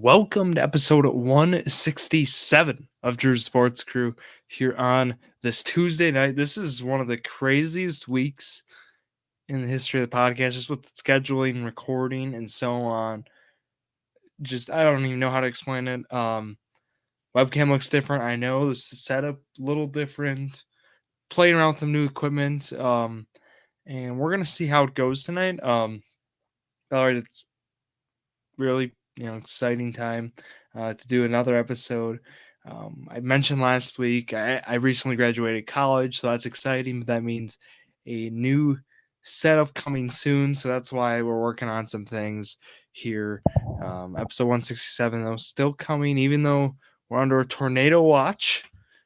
Welcome to episode 167 of Drew's Sports Crew here on this Tuesday night. This is one of the craziest weeks in the history of the podcast, just with scheduling, recording, and so on. Just, I don't even know how to explain it. Webcam looks different. I know the setup a little different. Playing around with some new equipment. And we're going to see how it goes tonight. All right, it's really exciting time to do another episode. I mentioned last week I recently graduated college, so that's exciting. But that means a new setup coming soon, so that's why we're working on some things here. Episode 167 though still coming, even though we're under a tornado watch,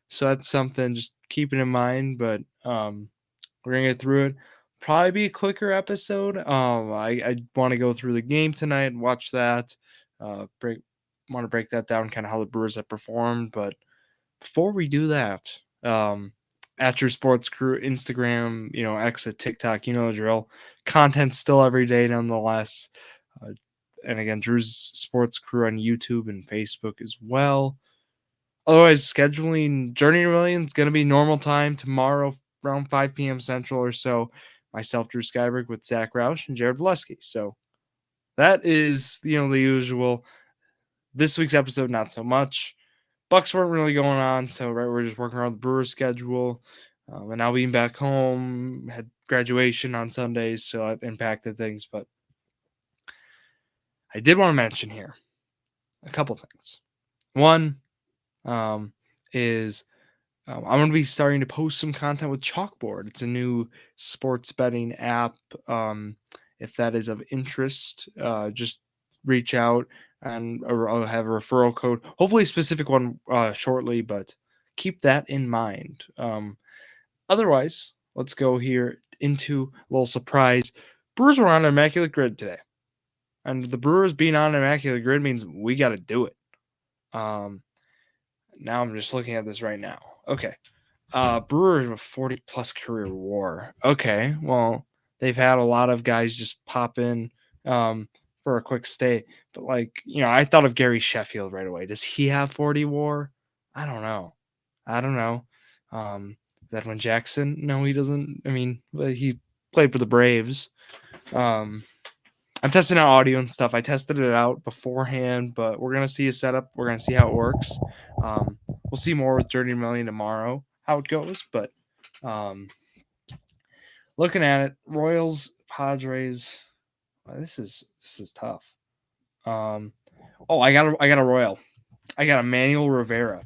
so that's something just keeping in mind. But we're gonna get through it. Probably be a quicker episode. I want to go through the game tonight and watch that. Want to break that down, kind of how the Brewers have performed. But before we do that, at your Sports Crew Instagram, exit TikTok, you know the drill. Content still every day, nonetheless. And again, Drew's Sports Crew on YouTube and Facebook as well. Otherwise, scheduling Journey to Millions is going to be normal time tomorrow around 5 p.m. Central or so. Myself, Drew Skyberg, with Zach Roush and Jared Vleski. So that is, the usual. This week's episode, not so much. Bucks weren't really going on, so we're just working around the Brewers schedule. And now being back home, had graduation on Sundays, so it impacted things. But I did want to mention here a couple things. One is I'm going to be starting to post some content with Chalkboard. It's a new sports betting app. If that is of interest, just reach out and I'll have a referral code. Hopefully a specific one shortly, but keep that in mind. Otherwise, let's go here into a little surprise. Brewers were on an immaculate grid today. And the Brewers being on an immaculate grid means we got to do it. Now I'm just looking at this right now. Okay. Brewers with 40-plus career WAR. Okay, well, they've had a lot of guys just pop in for a quick stay. But, I thought of Gary Sheffield right away. Does he have 40 WAR? I don't know. Is that Edwin Jackson? No, he doesn't. I mean, he played for the Braves. I'm testing out audio and stuff. I tested it out beforehand, but we're going to see a setup. We're going to see how it works. We'll see more with Journey Million tomorrow, how it goes. But looking at it, Royals, Padres, this is tough. I got a Royal. I got Emmanuel Rivera.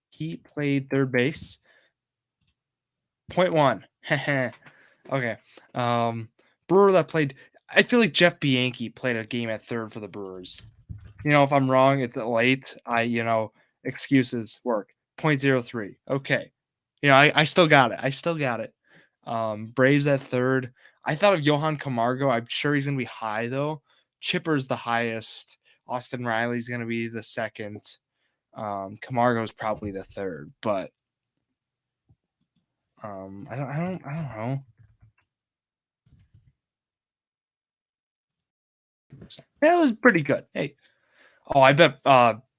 He played third base. 0.1. Okay. Brewer that played. I feel like Jeff Bianchi played a game at third for the Brewers. If I'm wrong, it's late. Excuses work. 0.03. Okay. I still got it. Braves at third. I thought of Johan Camargo. I'm sure he's going to be high, though. Chipper's the highest. Austin Riley's going to be the second. Camargo's probably the third, but I don't know. That was pretty good. Hey. Oh, I bet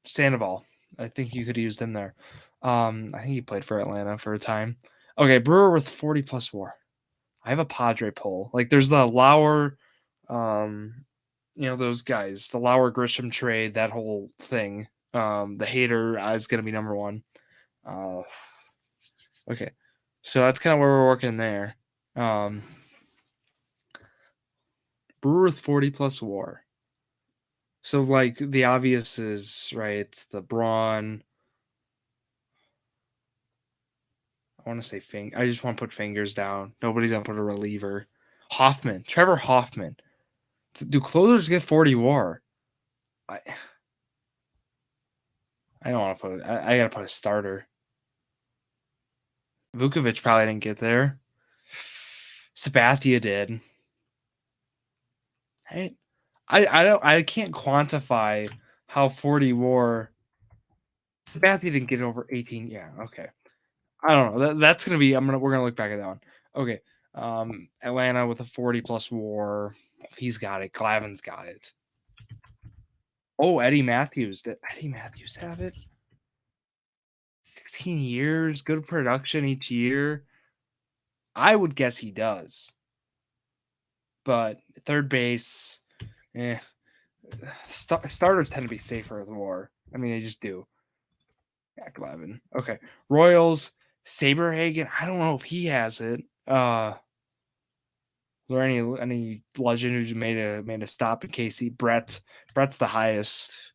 Sandoval. I think you could use them there. I think he played for Atlanta for a time. Okay, Brewer with 40-plus WAR. I have a Padre poll. There's the Lauer, those guys, the Lauer Grisham trade, that whole thing. The hater is going to be number one. Okay, so that's kind of where we're working there. Brewer with 40-plus WAR. So, the obvious is, right, it's the Braun. I want to say I just want to put fingers down. Nobody's going to put a reliever. Trevor Hoffman. Do closers get 40 WAR? I don't want to put it. I got to put a starter. Vukovic probably didn't get there. Sabathia did. Hey, I can't quantify how 40 WAR. Sabathia didn't get over 18. Yeah, okay. I don't know. That's gonna be. We're gonna look back at that one. Okay. Atlanta with a 40-plus WAR. He's got it. Glavin's got it. Oh, Eddie Matthews. Did Eddie Matthews have it? 16 years, good production each year. I would guess he does, but third base, eh. Starters tend to be safer with WAR. I mean, they just do. Jack Levin. Okay. Royals, Saberhagen. I don't know if he has it. Is there any legend who's made a stop in KC? Brett's the highest.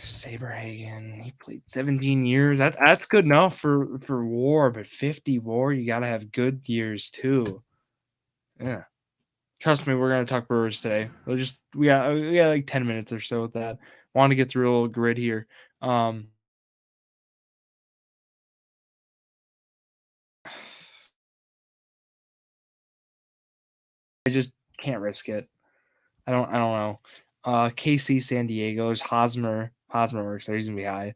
Saberhagen. He played 17 years. That's good enough for WAR, but 50 WAR, you gotta have good years too. Yeah. Trust me, we're gonna talk Brewers today. We got like 10 minutes or so with that. Want to get through a little grid here. Um, I just can't risk it. I don't know. KC San Diego's Hosmer. Hosmer works there. He's gonna be high.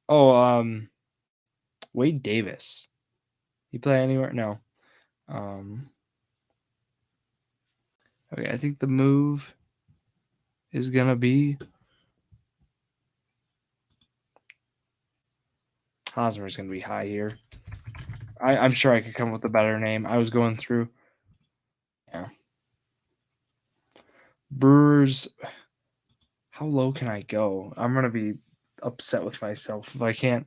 Oh, Wade Davis. He play anywhere? No. Um, okay, I think the move is gonna be Hosmer is gonna be high here. I'm sure I could come up with a better name. I was going through. Yeah. Brewers. How low can I go? I'm gonna be upset with myself if I can't.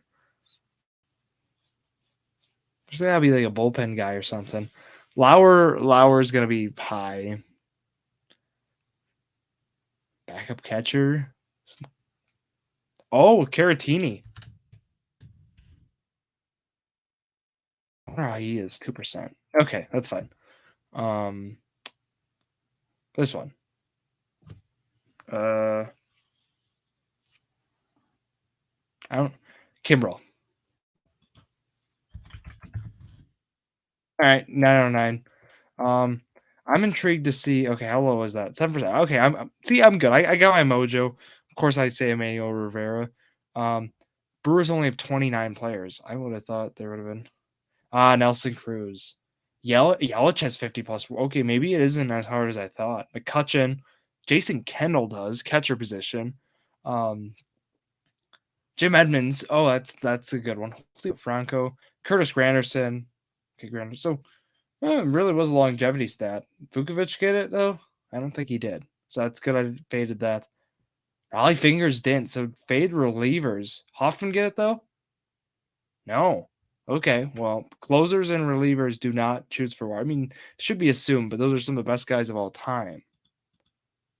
There's gotta be like a bullpen guy or something. Lauer's gonna be high. Backup catcher. Oh, Caratini. I wonder how he is. 2%. Okay, that's fine. Um, this one. I don't. Kimbrel. All right, 909. Um, I'm intrigued to see. Okay, how low was that? 7%. Okay, I'm good. I got my mojo. Of course, I say Emmanuel Rivera. Um, Brewers only have 29 players. I would have thought there would have been. Nelson Cruz. Yelich has 50 plus. Okay, maybe it isn't as hard as I thought. McCutcheon, Jason Kendall does catcher position. Um, Jim Edmonds. Oh, that's a good one. Julio Franco, Curtis Granderson. Okay, Granderson. So it really was a longevity stat. Vukovic get it though? I don't think he did. So that's good. I faded that. Raleigh Fingers didn't. So fade relievers. Hoffman get it though? No. Okay. Well, closers and relievers do not choose for WAR. I mean, should be assumed, but those are some of the best guys of all time.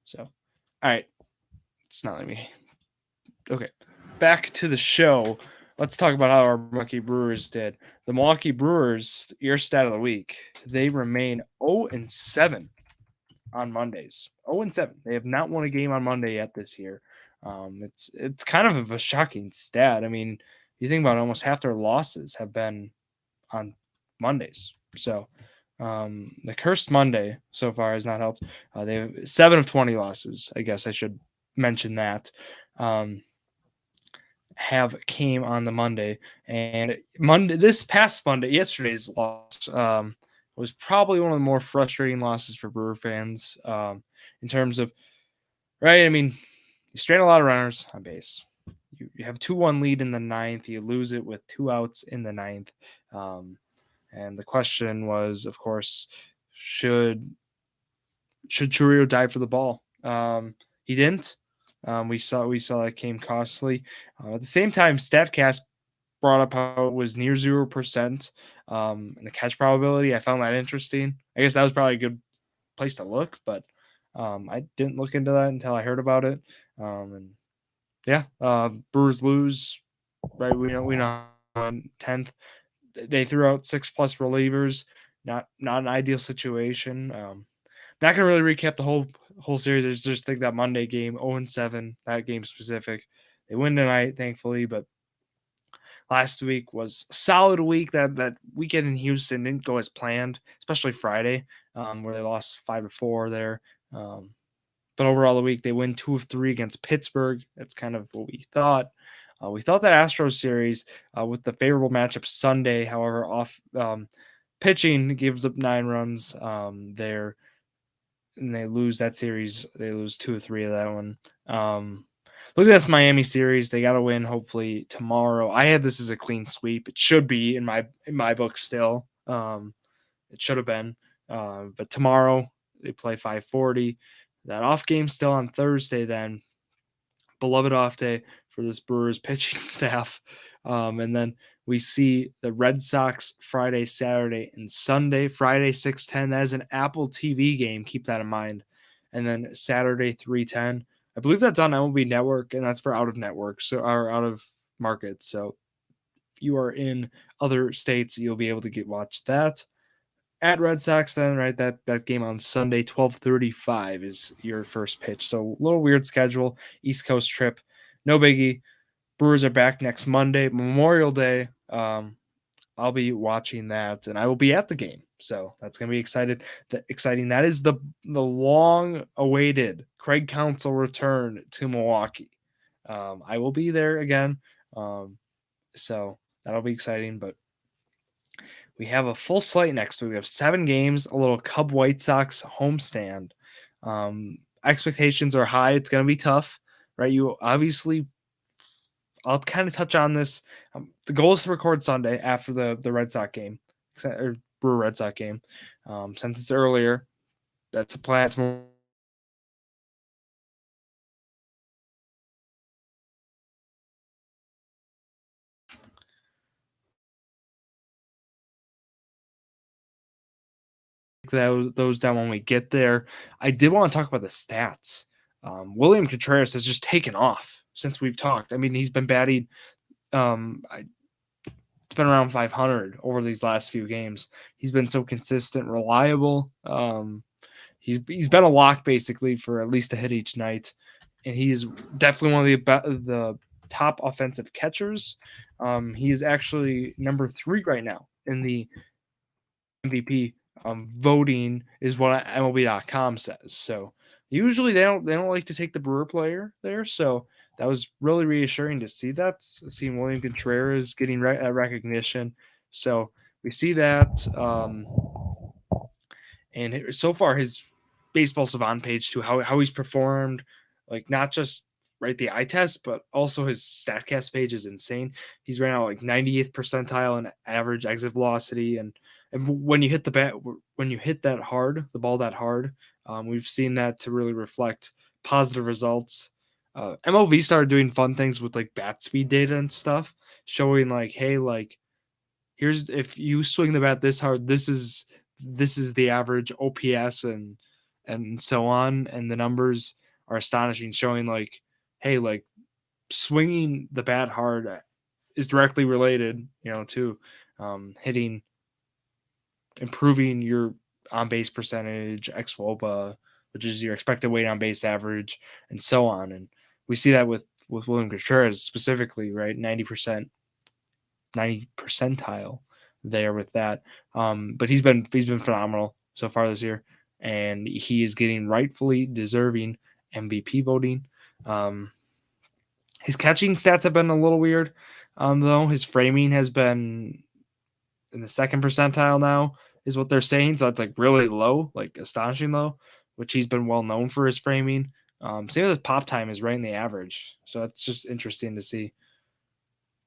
So, all right. It's not letting me. Okay. Back to the show. Let's talk about how our Milwaukee Brewers did. The Milwaukee Brewers, your stat of the week, they remain 0-7 on Mondays. 0-7. They have not won a game on Monday yet this year. It's kind of a shocking stat. I mean, you think about it, almost half their losses have been on Mondays. So the cursed Monday so far has not helped. They have 7 of 20 losses. I guess I should mention that. Have came on the Monday, and this past Monday, yesterday's loss was probably one of the more frustrating losses for Brewer fans in terms of, right? I mean, you strain a lot of runners on base. You have 2-1 lead in the ninth. You lose it with 2 outs in the ninth. And the question was, of course, should Chourio dive for the ball? He didn't. We saw that came costly. At the same time, Statcast brought up how it was near 0% in the catch probability. I found that interesting. I guess that was probably a good place to look, but I didn't look into that until I heard about it. And yeah, Brewers lose. Right, we know 10th. They threw out 6+ relievers. Not an ideal situation. Not gonna really recap the whole series. I just think that Monday game, 0-7, that game specific. They win tonight, thankfully, but last week was a solid week. That weekend in Houston didn't go as planned, especially Friday, where they lost 5-4 there. But overall, the week they win 2 of 3 against Pittsburgh. That's kind of what we thought. We thought that Astros series with the favorable matchup Sunday, however, off pitching gives up 9 runs there. and they lose that series. They lose 2 or 3 of that one. Look at this Miami series. They got to win hopefully tomorrow. I had this as a clean sweep. It should be in my book still. It should have been. But tomorrow they play 5:40. That off game still on Thursday then. Beloved off day for this Brewers pitching staff. And then we see the Red Sox Friday, Saturday, and Sunday. Friday 6:10. That is an Apple TV game. Keep that in mind. And then Saturday 3:10. I believe that's on MLB Network, and that's for out of network, so or out of market. So if you are in other states, you'll be able to watch that. At Red Sox, then right, that game on Sunday, 12:35 is your first pitch. So a little weird schedule, East Coast trip, no biggie. Brewers are back next Monday, Memorial Day. I'll be watching that, and I will be at the game, so that's gonna be exciting. That is the long awaited Craig Counsell return to Milwaukee. I will be there again, so that'll be exciting. But we have a full slate next week. We have 7 games, a little Cub White Sox homestand. Expectations are high. It's going to be tough, right? You obviously, I'll kind of touch on this. The goal is to record Sunday after the Red Sox game, or Brewer Red Sox game. Since it's earlier, that's a plan. It's more those down when we get there. I did want to talk about the stats. William Contreras has just taken off since we've talked. I mean, he's been batting. It's been around 500 over these last few games. He's been so consistent, reliable. He's been a lock basically for at least a hit each night, and he's definitely one of the top offensive catchers. He is actually number 3 right now in the MVP voting, is what MLB.com says. So usually they don't like to take the Brewer player there. So that was really reassuring to see that. Seeing William Contreras getting recognition. So we see that. And so far his baseball savant page too, how he's performed, like not just right the eye test, but also his statcast page is insane. He's right now like 90th percentile in average exit velocity, and when you hit the ball that hard, we've seen that to really reflect positive results. MLB started doing fun things with like bat speed data and stuff, showing like, hey, like here's if you swing the bat this hard, this is the average OPS and so on, and the numbers are astonishing, showing like, hey, like swinging the bat hard is directly related, to hitting, improving your on base percentage, xWOBA, which is your expected weight on base average, and so on. And we see that with William Contreras specifically, right? 90 percentile there with that. But he's been phenomenal so far this year, and he is getting rightfully deserving MVP voting. His catching stats have been a little weird, though. His framing has been in the 2nd percentile now, is what they're saying. So it's like really low, like astonishing low, which he's been well known for his framing. Same with his pop time is right in the average. So that's just interesting to see.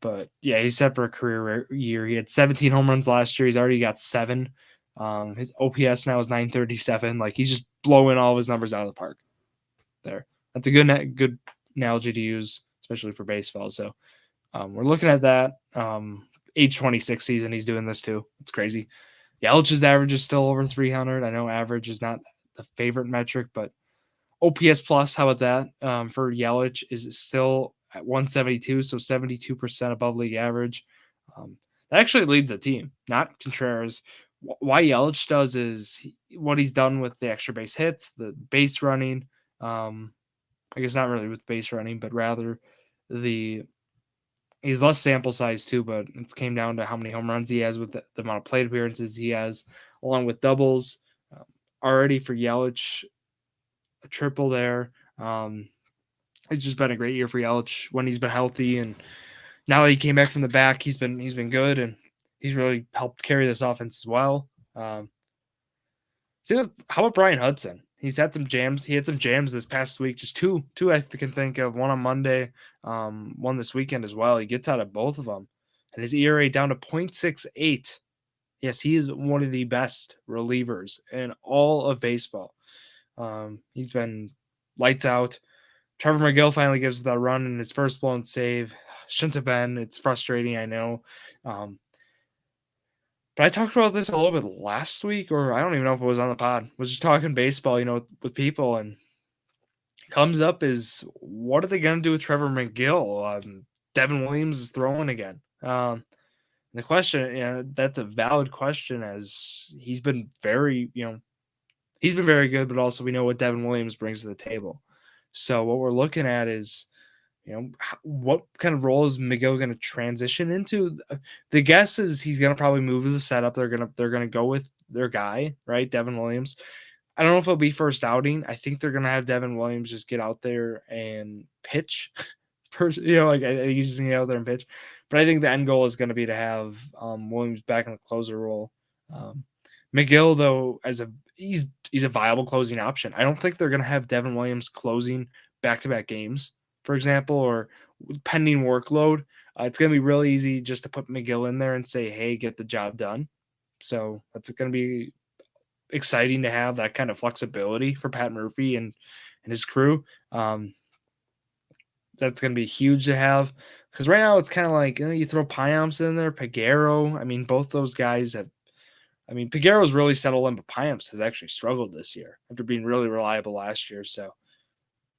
But yeah, he's set for a career year. He had 17 home runs last year. He's already got 7. His OPS now is 937. Like he's just blowing all of his numbers out of the park there. That's a good analogy to use, especially for baseball. So we're looking at that. Age 26 season, he's doing this too. It's crazy. Yelich's average is still over 300. I know average is not the favorite metric, but OPS plus, how about that? For Yelich is still at 172, so 72% above league average. That actually leads the team, not Contreras. Why Yelich does is what he's done with the extra base hits, the base running. I guess not really with base running, but rather he's less sample size too, but it came down to how many home runs he has with the amount of plate appearances he has, along with doubles. Already for Yelich, a triple there. It's just been a great year for Yelich when he's been healthy, and now that he came back from the back, he's been good, and he's really helped carry this offense as well. How about Brian Hudson? He's had some jams. He had some jams this past week. Just two I can think of. One on Monday, one this weekend as well. He gets out of both of them, and his ERA down to .68. Yes, he is one of the best relievers in all of baseball. He's been lights out. Trevor McGill finally gives that run in his first blown save. Shouldn't have been. It's frustrating, I know. But I talked about this a little bit last week, or I don't even know if it was on the pod. I was just talking baseball, with people, and comes up is what are they going to do with Trevor McGill? Devin Williams is throwing again. The question, that's a valid question, as he's been very good, but also we know what Devin Williams brings to the table. So what we're looking at is, what kind of role is McGill going to transition into? The guess is he's going to probably move to the setup. They're gonna go with their guy, right, Devin Williams. I don't know if it'll be first outing. I think they're gonna have Devin Williams just get out there and pitch. I think he's just gonna get out there and pitch. But I think the end goal is going to be to have Williams back in the closer role. McGill, though, he's a viable closing option. I don't think they're going to have Devin Williams closing back-to-back games, for example, or pending workload. It's going to be really easy just to put McGill in there and say, hey, get the job done. So that's going to be exciting to have that kind of flexibility for Pat Murphy and his crew. That's going to be huge to have, because right now it's kind of like, you throw Piamps in there, Peguero. I mean, both those guys have. I mean, Peguero's really settled in, but Piamps has actually struggled this year after being really reliable last year. So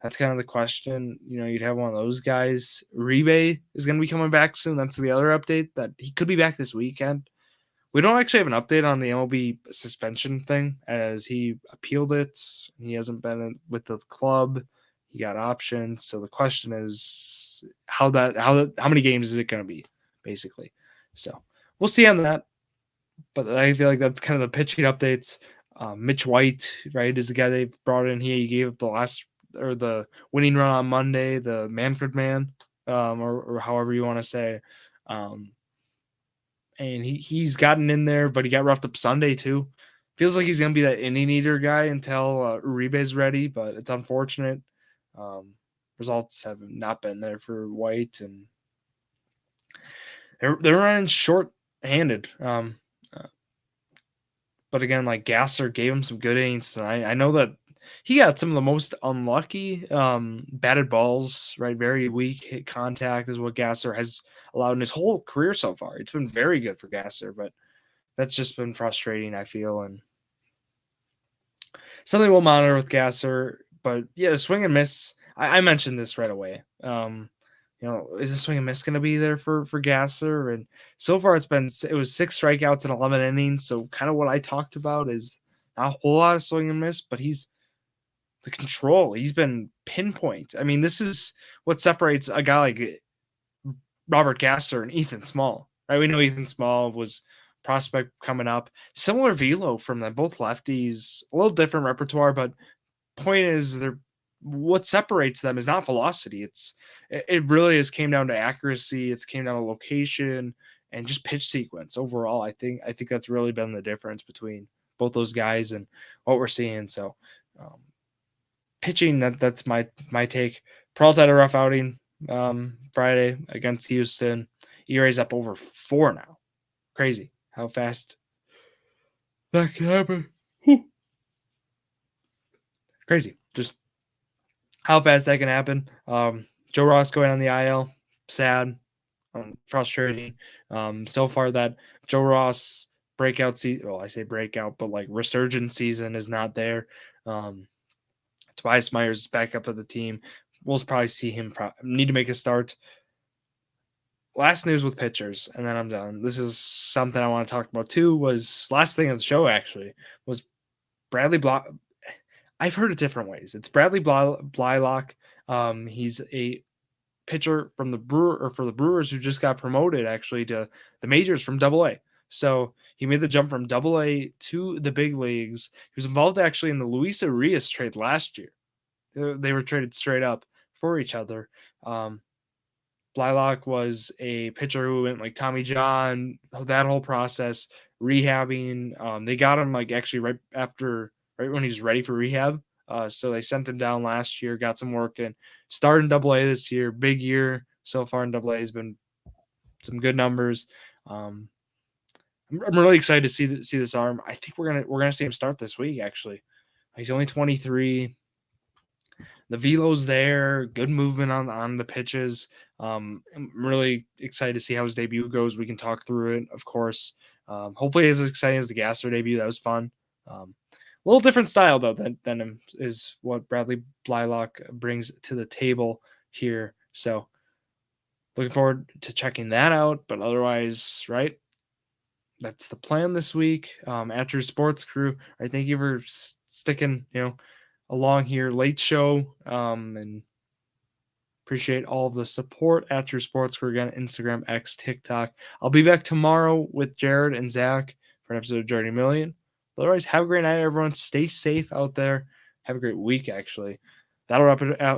that's kind of the question. You'd have one of those guys. Uribe is going to be coming back soon. That's the other update, that he could be back this weekend. We don't actually have an update on the MLB suspension thing, as he appealed it. He hasn't been with the club. He got options. So the question is how many games is it going to be, basically. So we'll see on that. But I feel like that's kind of the pitching updates. Mitch White, right, is the guy they brought in here. He gave up the winning run on Monday, the Manfred man, or however you want to say. And he's gotten in there, but he got roughed up Sunday too. Feels like he's going to be that inning eater guy until Uribe's ready, but it's unfortunate. Results have not been there for White, and they're running short-handed. But again, like Gasser gave him some good innings tonight. I know that he got some of the most unlucky batted balls, right? Very weak hit contact is what Gasser has allowed in his whole career so far. It's been very good for Gasser, but that's just been frustrating, I feel. And something we'll monitor with Gasser. But yeah, the swing and miss, I mentioned this right away. Is the swing and miss going to be there for Gasser? And so far it was 6 strikeouts in 11 innings. So kind of what I talked about is not a whole lot of swing and miss, but he's the control. He's been pinpoint. I mean, this is what separates a guy like Robert Gasser and Ethan Small, right? We know Ethan Small was prospect coming up. Similar velo from them, both lefties, a little different repertoire, but point is what separates them is not velocity. It really has came down to accuracy. It's came down to location and just pitch sequence overall. I think that's really been the difference between both those guys and what we're seeing. So pitching, that's my take. Peralta had a rough outing Friday against Houston. ERA's up over 4 now. Crazy how fast that can happen. Crazy. Just how fast that can happen. Joe Ross going on the IL, sad, frustrating. So far that Joe Ross breakout season, well, I say breakout, but like resurgence season is not there. Tobias Myers is back up at the team. We'll probably see him need to make a start. Last news with pitchers, and then I'm done. This is something I want to talk about too. Was last thing of the show actually was Bradley Block. I've heard it different ways. It's Bradley Blylock. He's a pitcher from the Brewers who just got promoted actually to the majors from AA. So he made the jump from AA to the big leagues. He was involved actually in the Luis Arias trade last year. They were traded straight up for each other. Blylock was a pitcher who went like Tommy John, that whole process, rehabbing. They got him like actually right when he was ready for rehab. So they sent him down last year, got some work in. Started in Double A this year, big year so far in Double A. Has been some good numbers. I'm really excited to see this arm. I think we're gonna see him start this week. Actually, he's only 23. The velo's there, good movement on the pitches. I'm really excited to see how his debut goes. We can talk through it, of course. Hopefully, as exciting as the Gasser debut. That was fun. A little different style though than him is what Bradley Blylock brings to the table here. So looking forward to checking that out. But otherwise, right, that's the plan this week. At your sports crew, I thank you for sticking, along here. Late show, and appreciate all of the support at your sports crew again. Instagram, X, TikTok. I'll be back tomorrow with Jared and Zach for an episode of Journey Million. But otherwise, have a great night, everyone. Stay safe out there. Have a great week, actually. That'll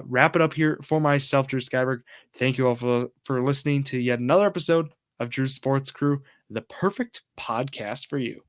wrap it up here for myself, Drew Skyberg. Thank you all for listening to yet another episode of Drew's Sports Crew, the perfect podcast for you.